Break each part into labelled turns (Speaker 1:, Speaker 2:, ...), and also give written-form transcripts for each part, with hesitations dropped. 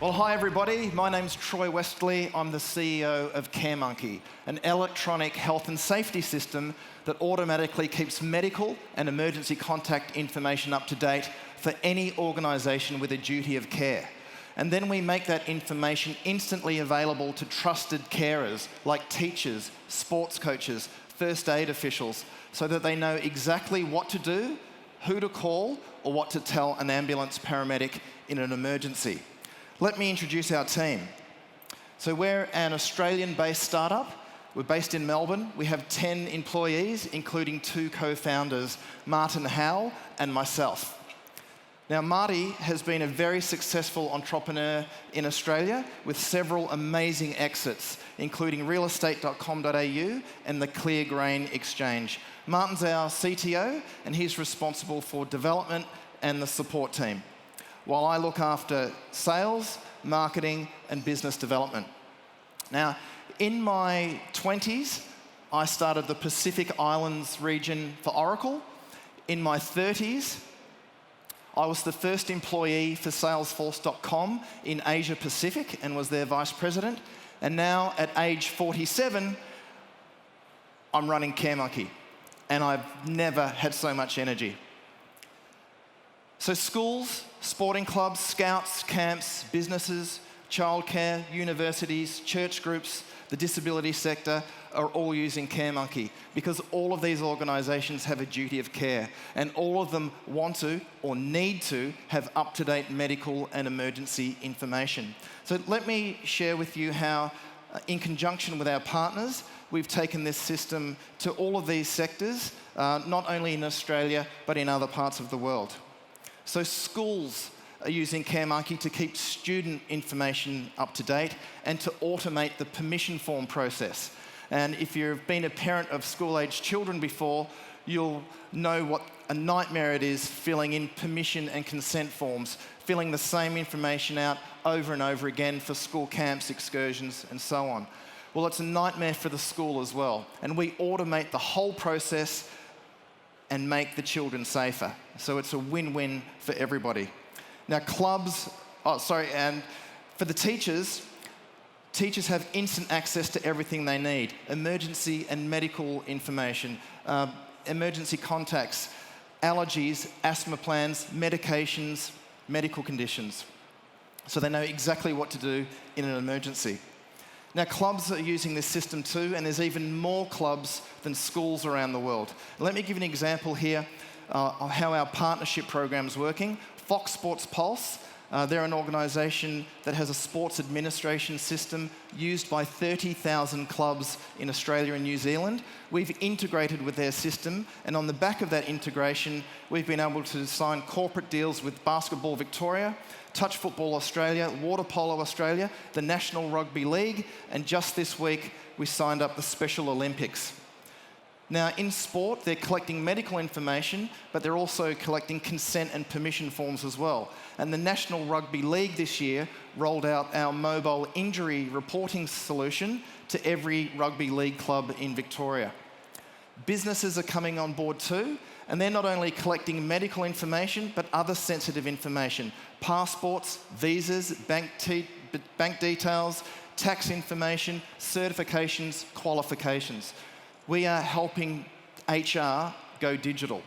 Speaker 1: Well, hi everybody. My name's Troy Westley. I'm the CEO of CareMonkey, an electronic health and safety system that automatically keeps medical and emergency contact information up to date for any organisation with a duty of care. And then we make that information instantly available to trusted carers like teachers, sports coaches, first aid officials, so that they know exactly what to do, who to call, or what to tell an ambulance paramedic in an emergency. Let me introduce our team. So we're an Australian-based startup. We're based in Melbourne. We have 10 employees, including 2 co-founders, Martin Howell and myself. Now, Marty has been a very successful entrepreneur in Australia with several amazing exits, including realestate.com.au and the Clear Grain Exchange. Martin's our CTO, and he's responsible for development and the support team, while I look after sales, marketing, and business development. Now, in my 20s, I started the Pacific Islands region for Oracle. In my 30s, I was the first employee for Salesforce.com in Asia Pacific and was their vice president. And now, at age 47, I'm running CareMonkey, and I've never had so much energy. So schools, sporting clubs, scouts, camps, businesses, childcare, universities, church groups, the disability sector are all using CareMonkey because all of these organisations have a duty of care, and all of them want to or need to have up-to-date medical and emergency information. So let me share with you how, in conjunction with our partners, we've taken this system to all of these sectors, not only in Australia, but in other parts of the world. So schools are using CareMonkey to keep student information up to date and to automate the permission form process. And if you've been a parent of school-aged children before, you'll know what a nightmare it is filling in permission and consent forms, filling the same information out over and over again for school camps, excursions, and so on. Well, it's a nightmare for the school as well. And we automate the whole process and make the children safer. So it's a win-win for everybody. Now, and for the teachers have instant access to everything they need: emergency and medical information, emergency contacts, allergies, asthma plans, medications, medical conditions. So they know exactly what to do in an emergency. Now, clubs are using this system too, and there's even more clubs than schools around the world. Let me give you an example here of how our partnership program's working. Fox Sports Pulse, they're an organisation that has a sports administration system used by 30,000 clubs in Australia and New Zealand. We've integrated with their system, and on the back of that integration, we've been able to sign corporate deals with Basketball Victoria, Touch Football Australia, Water Polo Australia, the National Rugby League, and just this week, we signed up the Special Olympics. Now, in sport, they're collecting medical information, but they're also collecting consent and permission forms as well. And the National Rugby League this year rolled out our mobile injury reporting solution to every rugby league club in Victoria. Businesses are coming on board too, and they're not only collecting medical information, but other sensitive information: passports, visas, bank details, tax information, certifications, qualifications. We are helping HR go digital.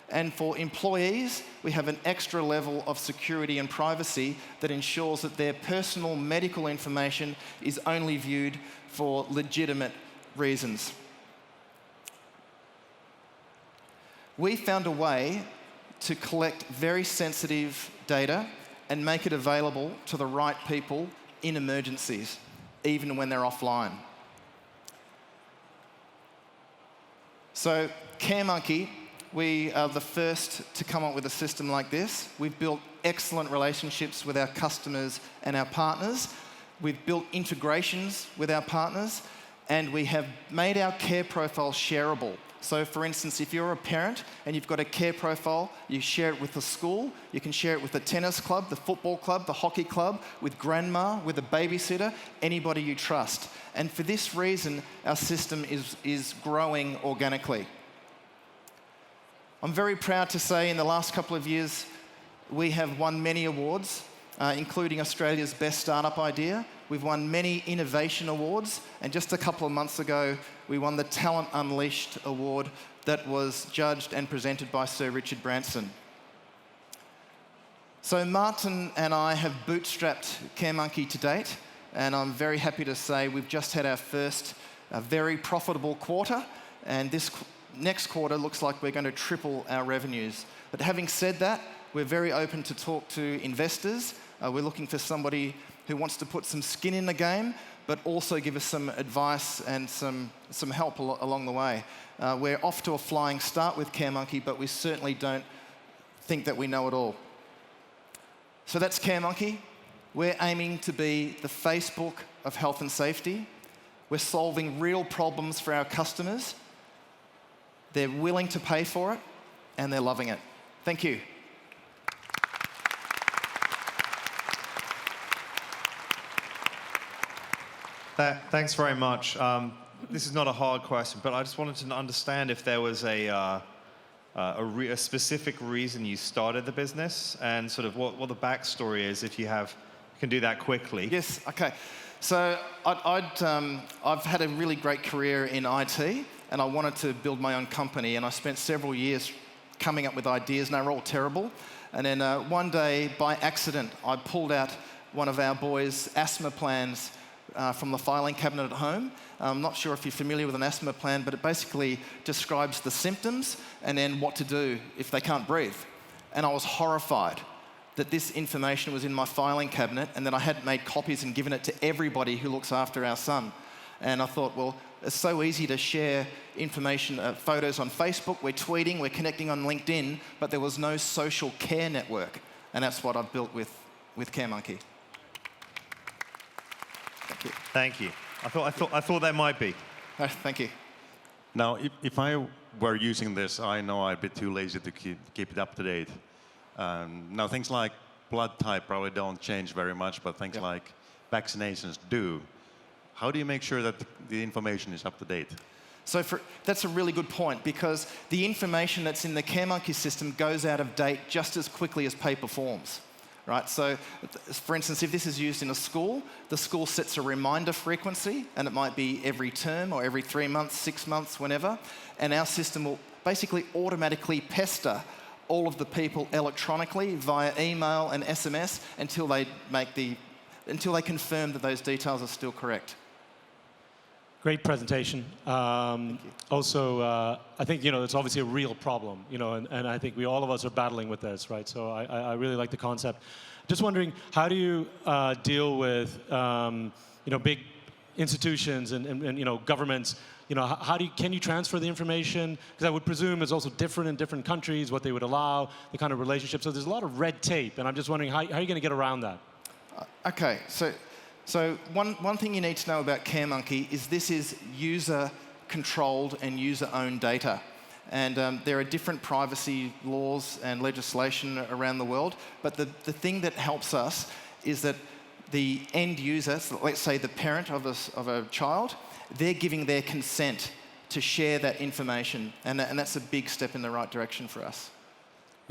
Speaker 1: And for employees, we have an extra level of security and privacy that ensures that their personal medical information is only viewed for legitimate reasons. We found a way to collect very sensitive data and make it available to the right people in emergencies, even when they're offline. So, CareMonkey, we are the first to come up with a system like this. We've built excellent relationships with our customers and our partners. We've built integrations with our partners, and we have made our care profile shareable. So, for instance, if you're a parent and you've got a care profile, you share it with the school, you can share it with the tennis club, the football club, the hockey club, with grandma, with a babysitter, anybody you trust. And for this reason, our system is growing organically. I'm very proud to say in the last couple of years, we have won many awards. including Australia's Best Startup Idea. We've won many innovation awards, and just a couple of months ago, we won the Talent Unleashed award that was judged and presented by Sir Richard Branson. So Martin and I have bootstrapped CareMonkey to date, and I'm very happy to say we've just had our first very profitable quarter, and this next quarter looks like we're going to triple our revenues. But having said that, we're very open to talk to investors. We're looking for somebody who wants to put some skin in the game, but also give us some advice and some help along the way. We're off to a flying start with CareMonkey, but we certainly don't think that we know it all. So that's CareMonkey. We're aiming to be the Facebook of health and safety. We're solving real problems for our customers. They're willing to pay for it, and they're loving it. Thank you.
Speaker 2: Thanks very much. This is not a hard question, but I just wanted to understand if there was a specific reason you started the business, and sort of what the backstory is, if you can do that quickly.
Speaker 1: Yes, okay. So I've had a really great career in IT, and I wanted to build my own company, and I spent several years coming up with ideas, and they were all terrible. And then one day, by accident, I pulled out one of our boys' asthma plans from the filing cabinet at home. I'm not sure if you're familiar with an asthma plan, but it basically describes the symptoms and then what to do if they can't breathe. And I was horrified that this information was in my filing cabinet and that I hadn't made copies and given it to everybody who looks after our son. And I thought, well, it's so easy to share information, photos on Facebook, we're tweeting, we're connecting on LinkedIn, but there was no social care network. And that's what I've built with CareMonkey. Thank you.
Speaker 2: Thank you. I thought there might be.
Speaker 1: Thank you.
Speaker 3: Now, if I were using this, I know I'd be too lazy to keep it up to date. Now, things like blood type probably don't change very much, but things like vaccinations do. How do you make sure that the information is up to date?
Speaker 1: So that's a really good point, because the information that's in the CareMonkey system goes out of date just as quickly as paper forms. Right? So, for instance, if this is used in a school, the school sets a reminder frequency, and it might be every term or every 3 months, 6 months, whenever, and our system will basically automatically pester all of the people electronically via email and SMS until they confirm that those details are still correct.
Speaker 4: Great presentation. Also, I think it's obviously a real problem, and I think all of us are battling with this, right? So I really like the concept. Just wondering, how do you deal with big institutions and governments? Can you transfer the information? Because I would presume it's also different in different countries, what they would allow, the kind of relationship. So there's a lot of red tape, and I'm just wondering, how are you going to get around that?
Speaker 1: Okay, so one thing you need to know about CareMonkey is this is user-controlled and user-owned data. And there are different privacy laws and legislation around the world. But the thing that helps us is that the end user, so let's say the parent of a child, they're giving their consent to share that information. And that's a big step in the right direction for us.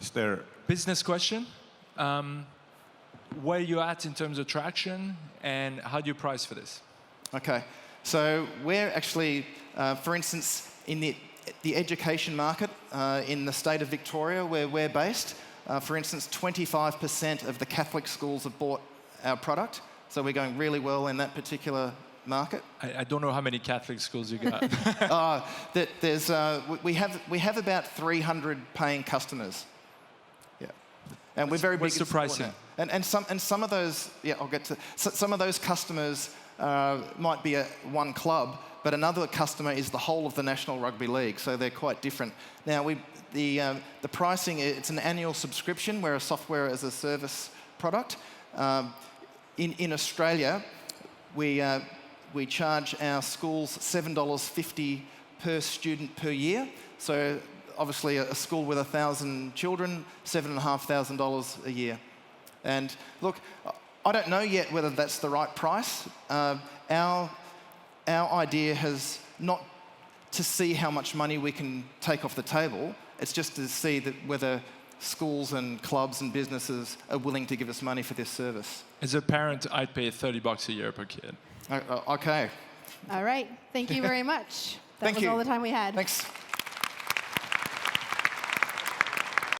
Speaker 3: Is there...
Speaker 5: Business question. Where are you at in terms of traction, and how do you price for this?
Speaker 1: Okay, so we're actually, for instance, in the education market in the state of Victoria, where we're based, for instance, 25% of the Catholic schools have bought our product, so we're going really well in that particular market.
Speaker 5: I don't know how many Catholic schools you got.
Speaker 1: We have about 300 paying customers. Yeah, and we're very big.
Speaker 5: What's the pricing?
Speaker 1: And some of those, I'll get to. Some of those customers might be one club, but another customer is the whole of the National Rugby League, so they're quite different. Now, the pricing, it's an annual subscription. We're a software as a service product. In Australia, we charge our schools $7.50 per student per year. So obviously a school with 1,000 children, $7,500 a year. And look, I don't know yet whether that's the right price. Our idea has not to see how much money we can take off the table. It's just to see that whether schools and clubs and businesses are willing to give us money for this service.
Speaker 5: As a parent, I'd pay $30 a year per kid.
Speaker 1: Okay.
Speaker 6: All right. Thank you very much. That
Speaker 1: Thank
Speaker 6: was
Speaker 1: you.
Speaker 6: all the time we had.
Speaker 1: Thanks.